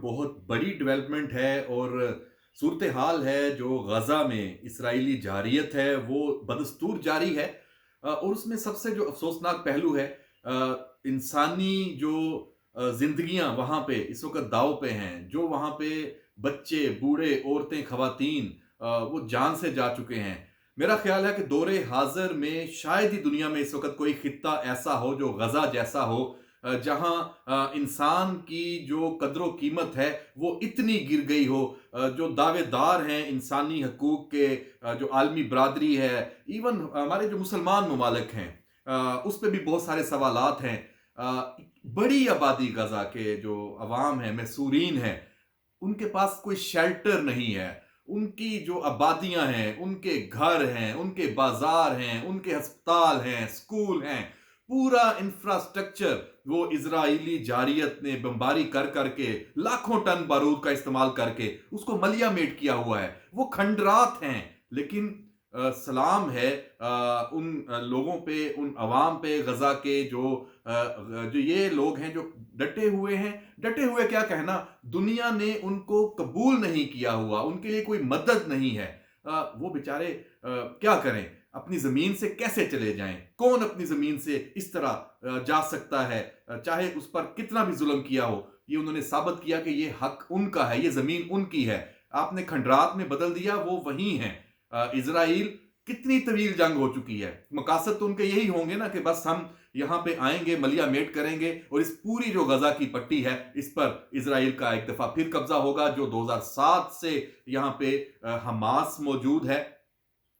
बहुत बड़ी डेवलपमेंट है और सूरत हाल है जो गज़ा में इसराइली जारियत है वो बदस्तूर जारी है। और उसमें सबसे जो अफसोसनाक पहलू है, इंसानी जो ज़िंदगियाँ वहाँ पे इस वक्त दाव पे हैं, जो वहाँ पे बच्चे बूढ़े औरतें खवातीन वो जान से जा चुके हैं। मेरा ख्याल है कि दौरे हाजिर में शायद ही दुनिया में इस वक्त कोई खित्ता ऐसा हो जो गज़ा जैसा हो, जहाँ इंसान की जो कद्र कीमत है वो इतनी गिर गई हो। जो दावेदार हैं इंसानी हकूक़ के, जो आलमी बरादरी है, इवन हमारे जो मुसलमान ममालिक हैं, उस पे भी बहुत सारे सवालात हैं। बड़ी आबादी गज़ा के जो अवाम है, मैसूरीन हैं, उनके पास कोई शेल्टर नहीं है। उनकी जो आबादियां हैं, उनके घर हैं, उनके बाजार हैं, उनके अस्पताल हैं, स्कूल हैं, पूरा इंफ्रास्ट्रक्चर वो इजराइली जारियत ने बमबारी कर करके लाखों टन बारूद का इस्तेमाल करके उसको मलियामेट किया हुआ है। वो खंडरात हैं, लेकिन सलाम है उन लोगों पे, उन अवाम पे, गजा के जो ये लोग हैं जो डटे हुए हैं। डटे हुए क्या कहना, दुनिया ने उनको कबूल नहीं किया हुआ, उनके लिए कोई मदद नहीं है। वो बेचारे क्या करें, अपनी जमीन से कैसे चले जाएं? कौन अपनी जमीन से इस तरह जा सकता है? चाहे उस पर कितना भी जुल्म किया हो, ये उन्होंने साबित किया कि ये हक उनका है, ये जमीन उनकी है। आपने खंडरात में बदल दिया, वो वही है। इजराइल कितनी तवील जंग हो चुकी है, मकासद तो उनके यही होंगे ना कि बस हम यहां पे आएंगे, मलियामेट करेंगे और इस पूरी जो गजा की पट्टी है इस पर इजराइल का एक दफा फिर कब्जा होगा। जो 2007 से यहां पे हमास मौजूद है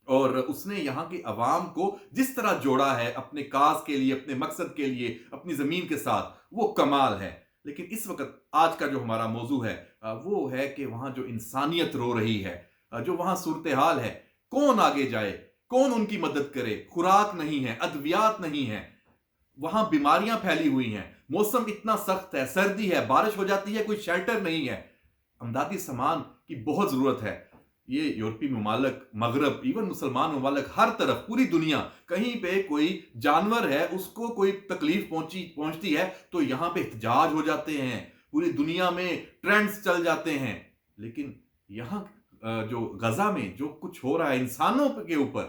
और उसने यहाँ की अवाम को जिस तरह जोड़ा है अपने काज के लिए, अपने मकसद के लिए, अपनी जमीन के साथ, वो कमाल है। लेकिन इस वक्त आज का जो हमारा मौजू है वो है कि वहां जो इंसानियत रो रही है, जो वहां सूरत हाल है, कौन आगे जाए, कौन उनकी मदद करे? खुराक नहीं है, अद्वियात नहीं है, वहां बीमारियां फैली हुई हैं, मौसम इतना सख्त है, सर्दी है, बारिश हो जाती है, कोई शेल्टर नहीं है, अमदादी सामान की बहुत जरूरत है। ये यूरोपीय ममालिक, मगरब, इवन मुसलमान ममालिक, हर तरफ पूरी दुनिया, कहीं पे कोई जानवर है उसको कोई तकलीफ पहुंचती है तो यहां पे एहतजाज हो जाते हैं, पूरी दुनिया में ट्रेंड्स चल जाते हैं। लेकिन यहां जो गजा में जो कुछ हो रहा है इंसानों के ऊपर,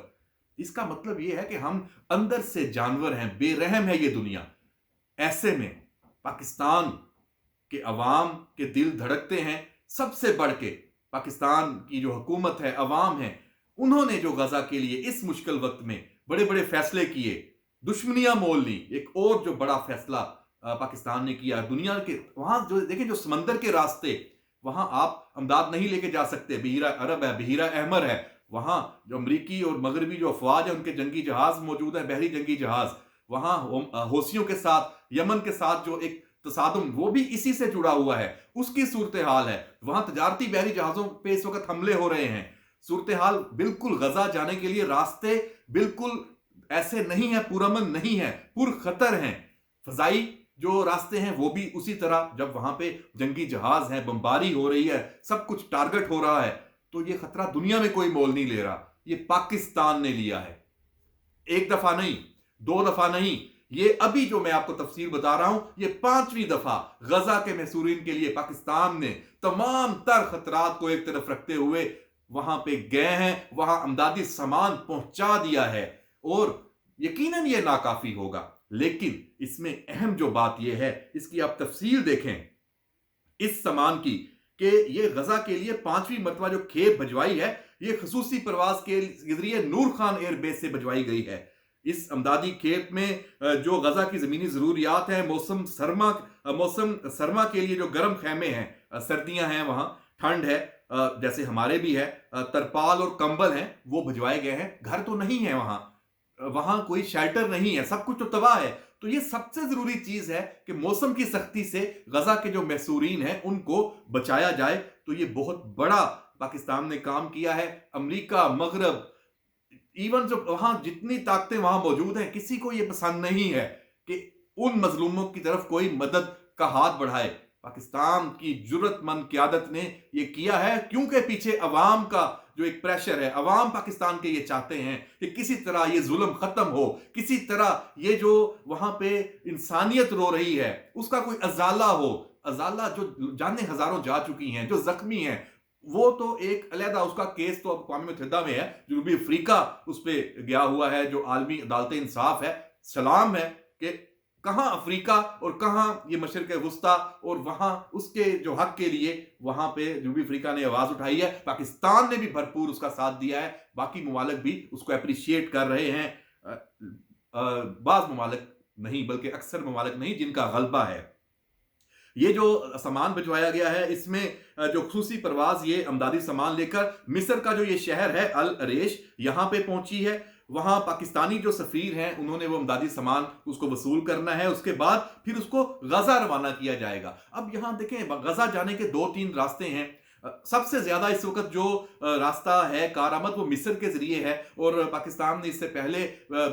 इसका मतलब यह है कि हम अंदर से जानवर हैं, बेरहम है ये दुनिया। ऐसे में पाकिस्तान के अवाम के दिल धड़कते हैं। सबसे बढ़ के पाकिस्तान की जो हुकूमत है, अवाम है, उन्होंने जो गजा के लिए इस मुश्किल वक्त में बड़े बड़े फैसले किए, दुश्मनियां मोल ली। एक और जो बड़ा फैसला पाकिस्तान ने किया, दुनिया के वहां जो देखिए, जो समंदर के रास्ते, वहां आप अमदाद नहीं लेके जा सकते। बहीरा अरब है, बहीरा अहमर है, वहां जो अमरीकी और मगरबी जो अफवाज है उनके जंगी जहाज मौजूद है, बहरी जंगी जहाज। वहां होसियों के साथ, यमन के साथ जो एक तसादुम, वो भी इसी से जुड़ा हुआ है, उसकी सूरत हाल है। वहां तजारती बहरी जहाजों पे इस वक्त हमले हो रहे हैं। सूरत हाल बिल्कुल, गजा जाने के लिए रास्ते बिल्कुल ऐसे नहीं है, पुरअमन नहीं है, पुरखतर हैं। फजाई जो रास्ते हैं वो भी उसी तरह। जब वहां पे जंगी जहाज हैं, बमबारी हो रही है, सब कुछ टारगेट हो रहा है, तो ये खतरा दुनिया में कोई मोल नहीं ले रहा, ये पाकिस्तान ने लिया है। एक दफा नहीं, दो दफा नहीं, ये अभी जो मैं आपको तफसील बता रहा हूं, ये 5वीं दफा गजा के महसूरीन के लिए पाकिस्तान ने तमाम तर खतरात को एक तरफ रखते हुए वहां पे गए हैं, वहां अमदादी सामान पहुंचा दिया है। और यकीनन ये नाकाफी होगा, लेकिन इसमें अहम जो बात यह है, इसकी आप तफसील देखें इस सामान की, कि ये गजा के लिए 5वीं मरतबा जो खेप भिजवाई है, ये खसूसी परवाज के जरिए नूर खान एयरबेस से भिजवाई गई है। इस अमदादी खेप में जो गजा की जमीनी जरूरियात हैं, मौसम सरमा के लिए जो गर्म खेमे हैं, सर्दियां हैं, वहां ठंड है, जैसे हमारे भी है, तरपाल और कंबल हैं, वो भिजवाए गए हैं। घर तो नहीं है वहां, वहां कोई शेल्टर नहीं है, सब कुछ तो तबाह है। तो ये सबसे जरूरी चीज है कि मौसम की सख्ती से गजा के जो महसूरीन हैं उनको बचाया जाए। तो ये बहुत बड़ा पाकिस्तान ने काम किया है। अमेरिका, मगरब, इवन जो वहां जितनी ताकतें वहां मौजूद हैं, किसी को यह पसंद नहीं है कि उन मजलूमों की तरफ कोई मदद का हाथ बढ़ाए। पाकिस्तान की जुर्रतमंद क़यादत ने यह किया है, क्योंकि पीछे अवाम का जो एक प्रेशर है। अवाम पाकिस्तान के ये चाहते हैं कि किसी तरह ये जुल्म खत्म हो, किसी तरह ये जो वहां पे इंसानियत रो रही है उसका कोई अजाला हो। अजाला जो जानें हजारों जा चुकी हैं, जो जख्मी हैं, वो तो एक अलहदा, उसका केस तो अब अक़वाम मुत्तहिदा में है, जनूबी अफ्रीका उस पे गया हुआ है, जो आलमी अदालत इंसाफ है। सलाम है कि कहाँ अफ्रीका और कहाँ ये मशरिक़ वुस्ता, और वहाँ उसके जो हक के लिए वहाँ पे जनूबी अफ्रीका ने आवाज़ उठाई है। पाकिस्तान ने भी भरपूर उसका साथ दिया है, बाकी ममालिक भी उसको अप्रिशिएट कर रहे हैं। बाज़ ममालिक नहीं, बल्कि अक्सर ममालिक नहीं, जिनका गलबा है। ये जो सामान भिजवाया गया है, इसमें जो खुसूसी परवाज़ ये अमदादी सामान लेकर मिस्र का जो ये शहर है अल अरेश, यहाँ पे पहुंची है। वहाँ पाकिस्तानी जो सफ़ीर हैं, उन्होंने वो अमदादी सामान उसको वसूल करना है, उसके बाद फिर उसको गज़ा रवाना किया जाएगा। अब यहाँ देखें, गज़ा जाने के 2-3 रास्ते हैं। सबसे ज़्यादा इस वक्त जो रास्ता है कारआमद, वो मिस्र के ज़रिए है, और पाकिस्तान ने इससे पहले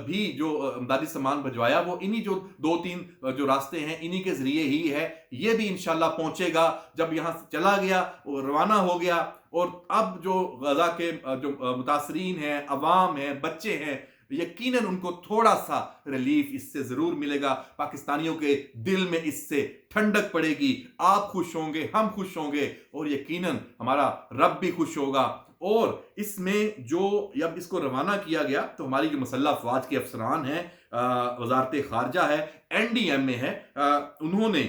भी जो अमदादी सामान भिजवाया वो इन्हीं जो 2-3 जो रास्ते हैं इन्हीं के ज़रिए ही है। ये भी इंशाल्लाह पहुँचेगा। जब यहाँ से चला गया और रवाना हो गया, और अब जो गज़ा के जो मुतासरीन हैं, अवाम हैं, बच्चे हैं, यकीनन उनको थोड़ा सा रिलीफ इससे ज़रूर मिलेगा। पाकिस्तानियों के दिल में इससे ठंडक पड़ेगी। आप खुश होंगे, हम खुश होंगे, और यकीनन हमारा रब भी खुश होगा। और इसमें जो जब इसको रवाना किया गया, तो हमारी जो मुसल्लह अफ़वाज के अफसरान हैं, वज़ारत ख़ारजा है, NDMA है, उन्होंने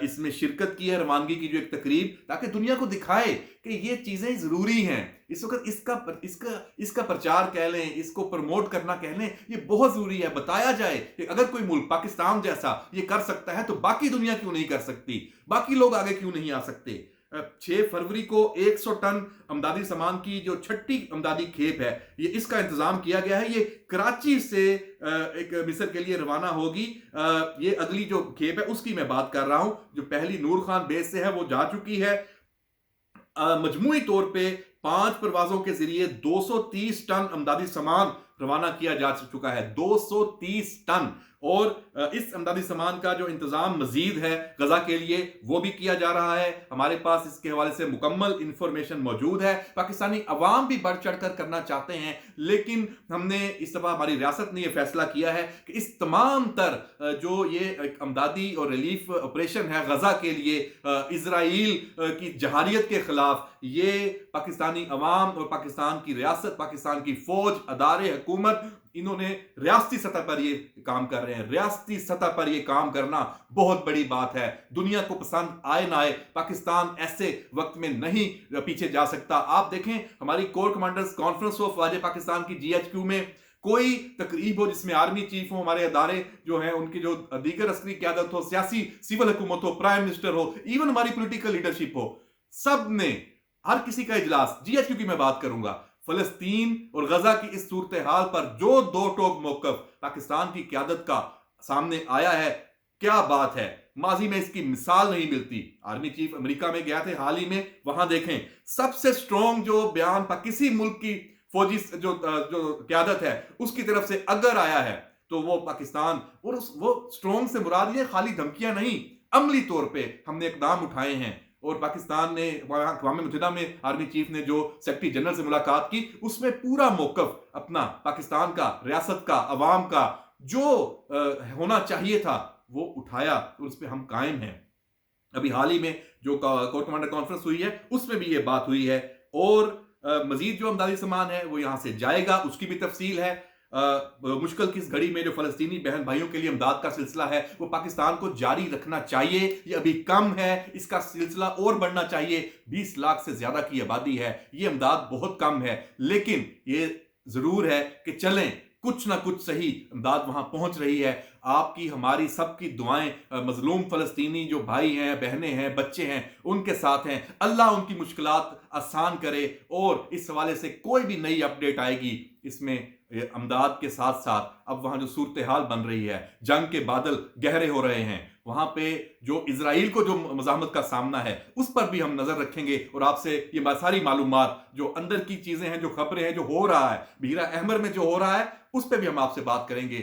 इसमें शिरकत की है, रवानगी की जो एक तकरीब, ताकि दुनिया को दिखाए कि ये चीज़ें ज़रूरी हैं। इस वक्त इसका प्रचार कह लें, इसको प्रमोट करना कह लें, ये बहुत ज़रूरी है। बताया जाए कि अगर कोई मुल्क पाकिस्तान जैसा ये कर सकता है, तो बाकी दुनिया क्यों नहीं कर सकती, बाकी लोग आगे क्यों नहीं आ सकते। 6 फरवरी को 100 टन अमदादी सामान की जो 6ठी अमदादी खेप है, ये इसका इंतजाम किया गया है। ये कराची से एक मिस्र के लिए रवाना होगी। ये अगली जो खेप है उसकी मैं बात कर रहा हूं, जो पहली नूर खान बेस से है वो जा चुकी है। मजमूई तौर पे 5 परवाजों के जरिए 230 टन अमदादी सामान रवाना किया जा चुका है। 230 टन। और इस अमदादी सामान का जो इंतजाम मजीद है गजा के लिए, वो भी किया जा रहा है। हमारे पास इसके हवाले से मुकम्मल इंफॉर्मेशन मौजूद है। पाकिस्तानी अवाम भी बढ़ चढ़ कर करना चाहते हैं, लेकिन हमने इस दफा, हमारी रियासत ने यह फैसला किया है कि इस तमाम तर जो ये अमदादी और रिलीफ ऑपरेशन है गजा के लिए, इसराइल की जहारियत के खिलाफ, ये पाकिस्तानी अवाम और पाकिस्तान की रियासत, पाकिस्तान की फौज, अदारे, हुकूमत, इन्होंने रियासती सतह पर ये काम कर रहे हैं। रियासती सतह पर ये काम करना बहुत बड़ी बात है। दुनिया को पसंद आए ना आए, पाकिस्तान ऐसे वक्त में नहीं पीछे जा सकता। आप देखें, हमारी कोर कमांडर्स कॉन्फ्रेंस ऑफ वाजे पाकिस्तान की GHQ में कोई तकरीब हो जिसमें आर्मी चीफ हो, हमारे अदारे जो हैं उनकी जो दीगर अस्करी क़यादत हो, सियासी सिविल हुकूमत हो, प्राइम मिनिस्टर हो, इवन हमारी पॉलिटिकल लीडरशिप हो, सब ने, हर किसी का इजलास, GHQ की मैं बात करूंगा, फलस्तीन और गजा की इस सूरत हाल पर जो दो टोक मौकफ पाकिस्तान की क़यादत का सामने आया है, क्या बात है। माजी में इसकी मिसाल नहीं मिलती। आर्मी चीफ अमेरिका में गया थे हाल ही में, वहां देखें सबसे स्ट्रॉन्ग जो बयान किसी मुल्क की फौजी जो क़यादत है उसकी तरफ से अगर आया है, तो वो पाकिस्तान, और वो स्ट्रॉन्ग से मुराद ये खाली धमकियां नहीं, अमली तौर पे हमने इकदाम उठाए हैं। और पाकिस्तान ने अक़वाम मुत्तहिदा में आर्मी चीफ ने जो सेक्रेटरी जनरल से मुलाकात की, उसमें पूरा मौक़िफ़ अपना पाकिस्तान का, रियासत का, अवाम का जो होना चाहिए था वो उठाया, तो उस पर हम कायम हैं। अभी हाल ही में जो कोर कमांडर कॉन्फ्रेंस हुई है उसमें भी ये बात हुई है। और मजीद जो अमदादी सामान है वो यहाँ से जाएगा, उसकी भी तफसील है। मुश्किल की इस घड़ी में जो फलस्तीनी बहन भाइयों के लिए इमदाद का सिलसिला है वो पाकिस्तान को जारी रखना चाहिए। ये अभी कम है, इसका सिलसिला और बढ़ना चाहिए। 20 लाख से ज्यादा की आबादी है, ये इमदाद बहुत कम है, लेकिन ये जरूर है कि चलें, कुछ ना कुछ सही इमदाद वहां पहुंच रही है। आपकी, हमारी, सबकी दुआएं मजलूम फलस्तीनी जो भाई हैं, बहनें हैं, बच्चे हैं, उनके साथ हैं। अल्लाह उनकी मुश्किलात आसान करे। और इस हवाले से कोई भी नई अपडेट आएगी, इसमें अमदाद के साथ साथ अब वहां जो सूरत हाल बन रही है, जंग के बादल गहरे हो रहे हैं, वहां पे जो इजराइल को जो मज़ाहमत का सामना है उस पर भी हम नजर रखेंगे। और आपसे ये सारी मालूमात, जो अंदर की चीजें हैं, जो खबरें हैं, जो हो रहा है, बीरा अहमर में जो हो रहा है, उस पर भी हम आपसे बात करेंगे।